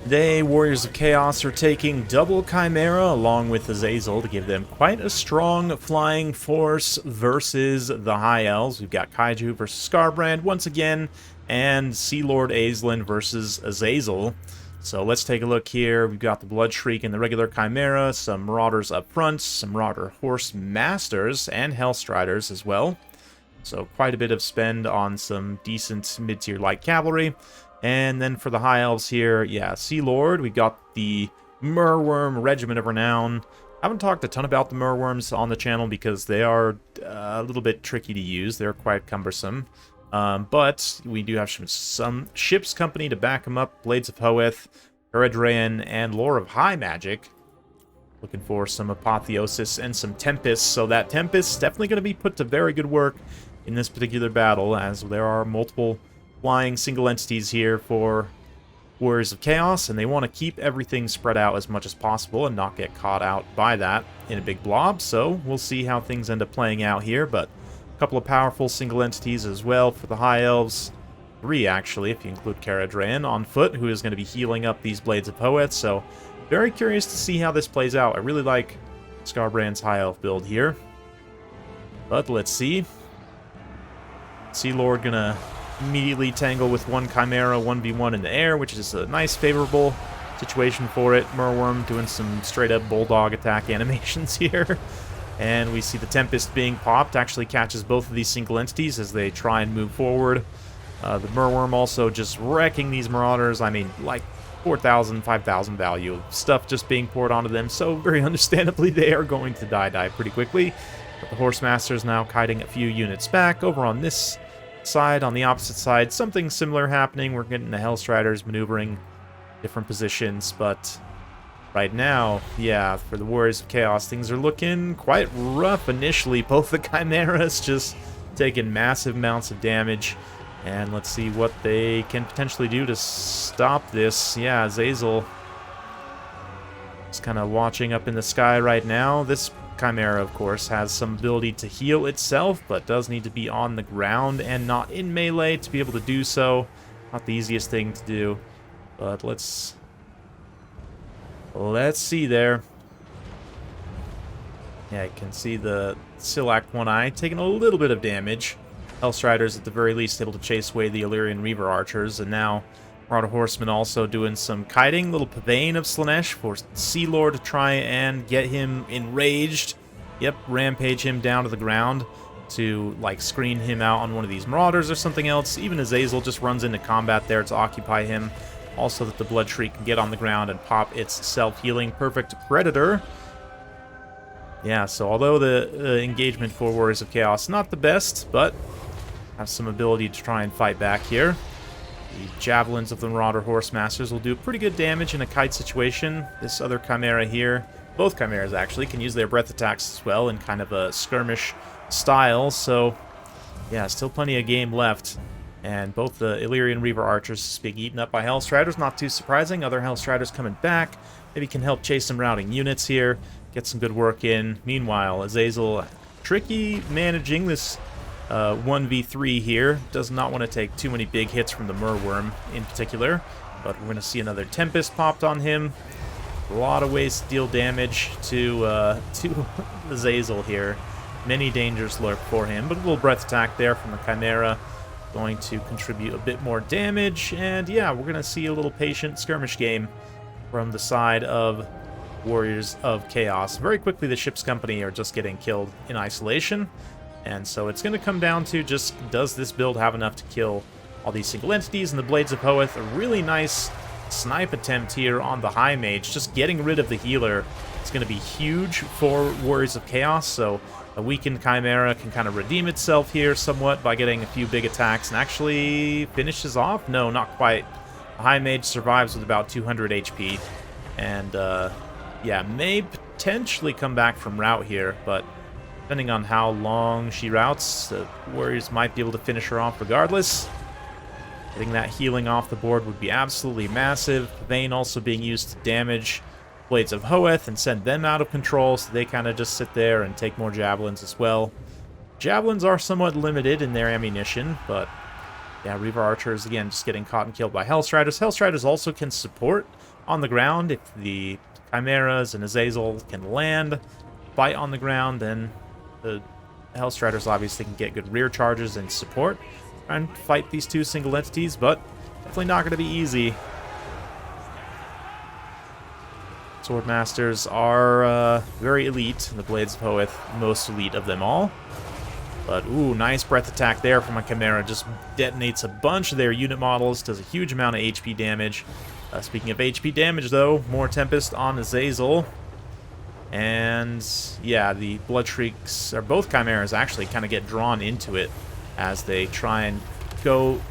Today, Warriors of Chaos are taking double Chimera along with Azazel to give them quite a strong flying force versus the High Elves. We've got Kaiju versus Scarbrand once again, and Sea Lord Azelin versus Azazel. So let's take a look here. We've got the Blood Shriek and the regular Chimera, some Marauders up front, some Marauder Horse Masters, and Hellstriders as well. So quite a bit of spend on some decent mid-tier light cavalry. And then for the High Elves here, yeah, Sea Lord, we got the Merworm Regiment of Renown. I haven't talked a ton about the Merworms on the channel because they are a little bit tricky to use. They're quite cumbersome. But we do have some ship's company to back them up. Blades of Hoeth, Caradryan, and Lore of High Magic. Looking for some Apotheosis and some Tempest. So that Tempest is definitely going to be put to very good work in this particular battle, as there are multiple flying single entities here for Warriors of Chaos, and they want to keep everything spread out as much as possible and not get caught out by that in a big blob. So we'll see how things end up playing out here, but a couple of powerful single entities as well for the High Elves. 3 actually, if you include Caradryan on foot, who is going to be healing up these Blades of Hoeth. So very curious to see how this plays out. I really like Scarbrand's High Elf build here, but let's see. Sea Lord gonna immediately tangle with one Chimera 1v1 in the air, which is a nice favorable situation for it. Merworm doing some straight up bulldog attack animations here. And we see the Tempest being popped, actually catches both of these single entities as they try and move forward. The Merworm also just wrecking these Marauders. I mean, like 4,000, 5,000 value of stuff just being poured onto them, so very understandably they are going to die pretty quickly. But the Horsemaster's now kiting a few units back. Over on this side, on the opposite side, something similar happening. We're getting the Hellstriders maneuvering different positions, but right now, yeah, for the Warriors of Chaos, things are looking quite rough initially. Both the Chimeras just taking massive amounts of damage, and let's see what they can potentially do to stop this. Yeah, Azazel is kind of watching up in the sky right now. This Chimera, of course, has some ability to heal itself, but does need to be on the ground and not in melee to be able to do so. Not the easiest thing to do, but let's see there. Yeah, you can see the Silac One-Eye taking a little bit of damage. Hellstriders, at the very least, able to chase away the Illyrian Reaver Archers, and now Marauder Horsemen also doing some kiting. Little Pavane of Slaanesh for Sea Lord to try and get him enraged. Yep, rampage him down to the ground to, like, screen him out on one of these Marauders or something else. Even Azazel just runs into combat there to occupy him. Also that the Blood Shriek can get on the ground and pop its self-healing Perfect Predator. Yeah, so although the engagement for Warriors of Chaos not the best, but have some ability to try and fight back here. The Javelins of the Marauder Horsemasters will do pretty good damage in a kite situation. This other Chimera here, both Chimeras actually, can use their breath attacks as well in kind of a skirmish style. So, yeah, still plenty of game left. And both the Illyrian Reaver Archers being eaten up by Hellstriders, not too surprising. Other Hellstriders coming back. Maybe can help chase some routing units here, get some good work in. Meanwhile, Azazel, tricky managing this 1v3 here. Does not want to take too many big hits from the Merworm in particular, but we're going to see another Tempest popped on him. A lot of ways to deal damage to Azazel here. Many dangers lurk for him, but a little breath attack there from the Chimera going to contribute a bit more damage, and yeah, we're going to see a little patient skirmish game from the side of Warriors of Chaos. Very quickly, the ship's company are just getting killed in isolation. And so it's going to come down to just, does this build have enough to kill all these single entities? And the Blades of Hoeth, a really nice snipe attempt here on the High Mage. Just getting rid of the healer is going to be huge for Warriors of Chaos. So a weakened Chimera can kind of redeem itself here somewhat by getting a few big attacks and actually finishes off. No, not quite. The High Mage survives with about 200 HP. And, yeah, may potentially come back from rout here, but depending on how long she routes, the Warriors might be able to finish her off regardless. Getting that healing off the board would be absolutely massive. Pavane also being used to damage Blades of Hoeth and send them out of control, so they kind of just sit there and take more Javelins as well. Javelins are somewhat limited in their ammunition, but yeah, Reaver Archers, again, just getting caught and killed by Hellstriders. Hellstriders also can support on the ground. If the Chimeras and Azazel can land, fight on the ground, then the Hellstriders obviously can get good rear charges and support. Try and fight these two single entities, but definitely not going to be easy. Swordmasters are very elite. The Blades of Hoeth, most elite of them all. But, ooh, nice breath attack there from a Chimera. Just detonates a bunch of their unit models, does a huge amount of HP damage. Speaking of HP damage, though, more Tempest on Azazel. And, yeah, the Blood Shrieks, or both Chimeras, actually kind of get drawn into it as they try and go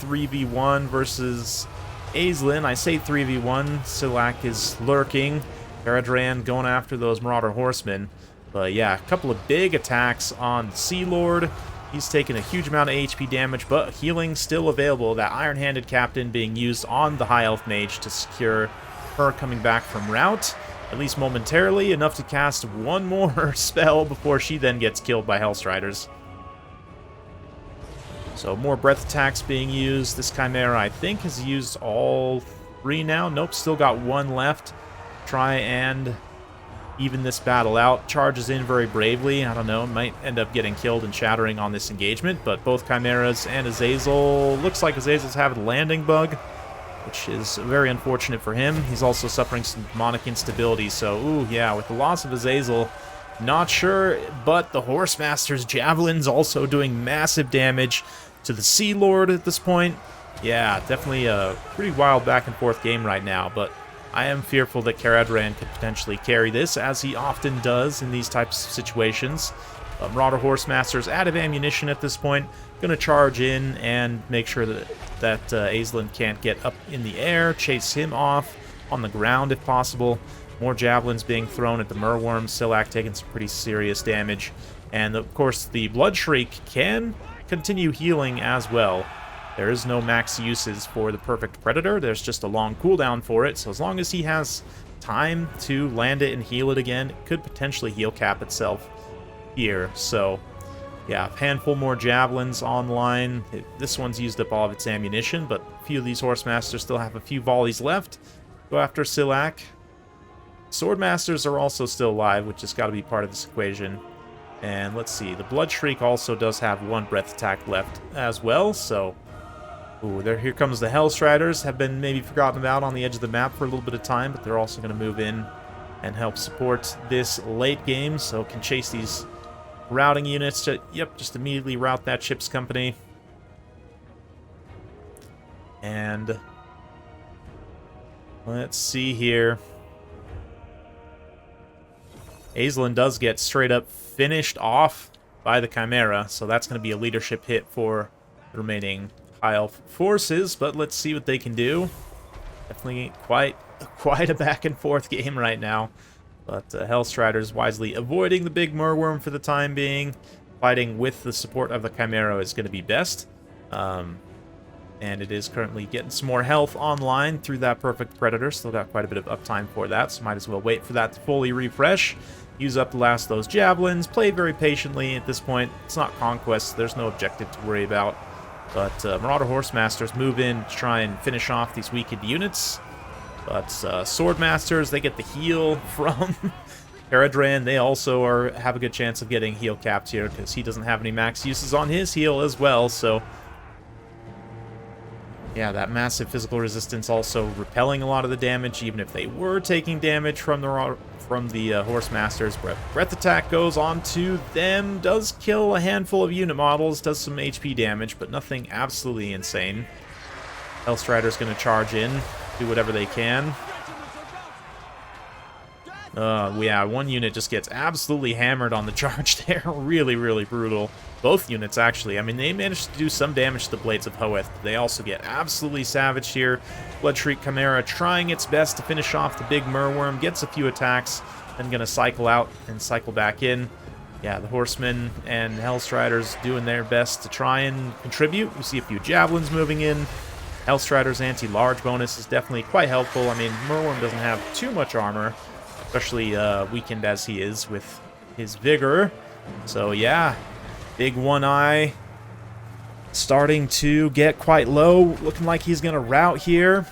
3v1 versus Aislinn. I say 3v1. Silak is lurking. Caradryan going after those Marauder Horsemen. But yeah, a couple of big attacks on the Sea Lord. He's taken a huge amount of HP damage, but healing still available. That Iron-Handed Captain being used on the High Elf Mage to secure her coming back from rout, at least momentarily, enough to cast one more spell before she then gets killed by Hellstriders. So more breath attacks being used. This Chimera, I think, has used all 3 now. Nope, still got 1 left. Try and even this battle out. Charges in very bravely. I don't know, might end up getting killed and shattering on this engagement, but both Chimeras and Azazel, looks like Azazel's having a landing bug, which is very unfortunate for him. He's also suffering some demonic instability, so, ooh, yeah, with the loss of Azazel, not sure, but the Horsemaster's Javelin's also doing massive damage to the Sea Lord at this point. Yeah, definitely a pretty wild back and forth game right now, but I am fearful that Caradryan could potentially carry this, as he often does in these types of situations. Marauder Horsemaster's out of ammunition at this point, going to charge in and make sure that Aislinn can't get up in the air, chase him off on the ground if possible. More javelins being thrown at the Merworm. Silak taking some pretty serious damage. And, of course, the Blood Shriek can continue healing as well. There is no max uses for the Perfect Predator. There's just a long cooldown for it. So as long as he has time to land it and heal it again, it could potentially heal cap itself here. So, yeah, a handful more javelins online. This one's used up all of its ammunition, but a few of these Horsemasters still have a few volleys left. Go after Silak. Swordmasters are also still alive, which has got to be part of this equation. And let's see, the Blood Shriek also does have 1 breath attack left as well, so... Ooh, here comes the Hellstriders. Have been maybe forgotten about on the edge of the map for a little bit of time, but they're also going to move in and help support this late game, so can chase these routing units to, yep, just immediately route that ship's company. And let's see here. Aislinn does get straight up finished off by the Chimera, so that's going to be a leadership hit for the remaining High Elf forces, but let's see what they can do. Definitely quite a back and forth game right now, but Hellstriders wisely avoiding the big Merworm for the time being. Fighting with the support of the Chimera is going to be best. And it is currently getting some more health online through that Perfect Predator. Still got quite a bit of uptime for that, so might as well wait for that to fully refresh. Use up the last of those javelins. Play very patiently at this point. It's not Conquest, so there's no objective to worry about. But Marauder Horsemasters move in to try and finish off these weakened units. But Swordmasters, they get the heal from Caradryan. They also have a good chance of getting heal capped here, because he doesn't have any max uses on his heal as well, so... Yeah, that massive physical resistance also repelling a lot of the damage, even if they were taking damage from the Horsemasters. Breath attack goes on to them, does kill a handful of unit models, does some HP damage, but nothing absolutely insane. Hellstrider's going to charge in, do whatever they can. Yeah, 1 unit just gets absolutely hammered on the charge there. Really, really brutal. Both units, actually. I mean, they managed to do some damage to the Blades of Hoeth. They also get absolutely savaged here. Blood Shriek Chimera trying its best to finish off the big Merworm. Gets a few attacks, then going to cycle out and cycle back in. Yeah, the Horsemen and Hellstriders doing their best to try and contribute. We see a few Javelins moving in. Hellstrider's anti-large bonus is definitely quite helpful. I mean, Merworm doesn't have too much armor, especially weakened as he is with his Vigor. So, yeah. Big One Eye starting to get quite low. Looking like he's going to rout here.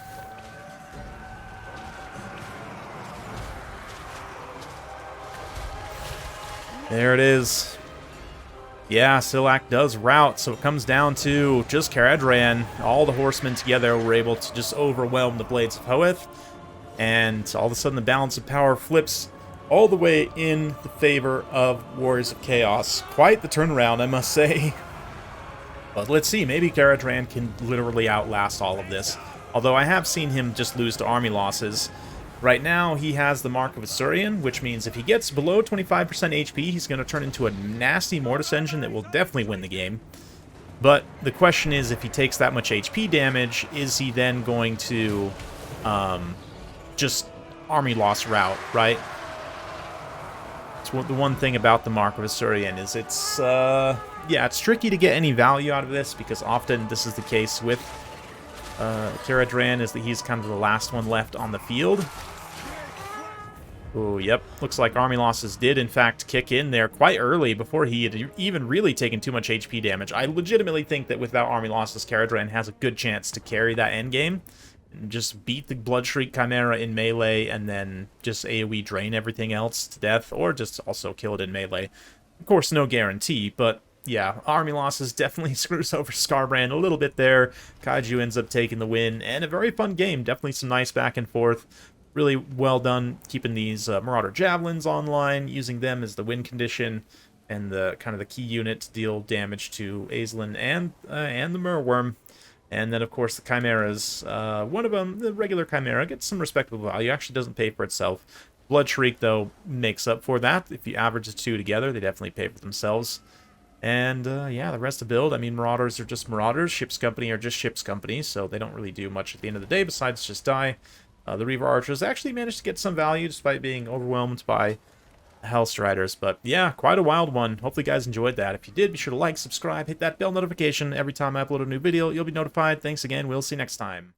There it is. Yeah, Silak does rout, so it comes down to just Caradryan. All the horsemen together were able to just overwhelm the Blades of Hoeth, and all of a sudden the balance of power flips all the way in the favor of Warriors of Chaos. Quite the turnaround, I must say. But let's see, maybe Caradryan can literally outlast all of this. Although I have seen him just lose to army losses. Right now, he has the Mark of Asuryan, which means if he gets below 25% HP, he's going to turn into a nasty Mortis engine that will definitely win the game. But the question is, if he takes that much HP damage, is he then going to just army loss route, right? It's the one thing about the Mark of Asuryan is it's, yeah, it's tricky to get any value out of this, because often this is the case with Caradryan, is that he's kind of the last one left on the field. Oh, yep. Looks like army losses did, in fact, kick in there quite early before he had even really taken too much HP damage. I legitimately think that without army losses, Caradryan has a good chance to carry that endgame and just beat the Bloodshriek Chimera in melee and then just AoE drain everything else to death, or just also kill it in melee. Of course, no guarantee, but yeah, army losses definitely screws over Skarbrand a little bit there. Kaiju ends up taking the win, and a very fun game. Definitely some nice back and forth. Really well done keeping these Marauder Javelins online, using them as the win condition and the kind of the key unit to deal damage to Azelin and the Merworm. And then, of course, the Chimeras. One of them, the regular Chimera, gets some respectable value. Actually doesn't pay for itself. Bloodshriek, though, makes up for that. If you average the two together, they definitely pay for themselves. And, yeah, the rest of the build, I mean, Marauders are just Marauders. Ship's Company are just Ship's Company, so they don't really do much at the end of the day besides just die. The Reaver Archers actually managed to get some value despite being overwhelmed by Hellstriders. But, yeah, quite a wild one. Hopefully you guys enjoyed that. If you did, be sure to like, subscribe, hit that bell notification. Every time I upload a new video, you'll be notified. Thanks again. We'll see you next time.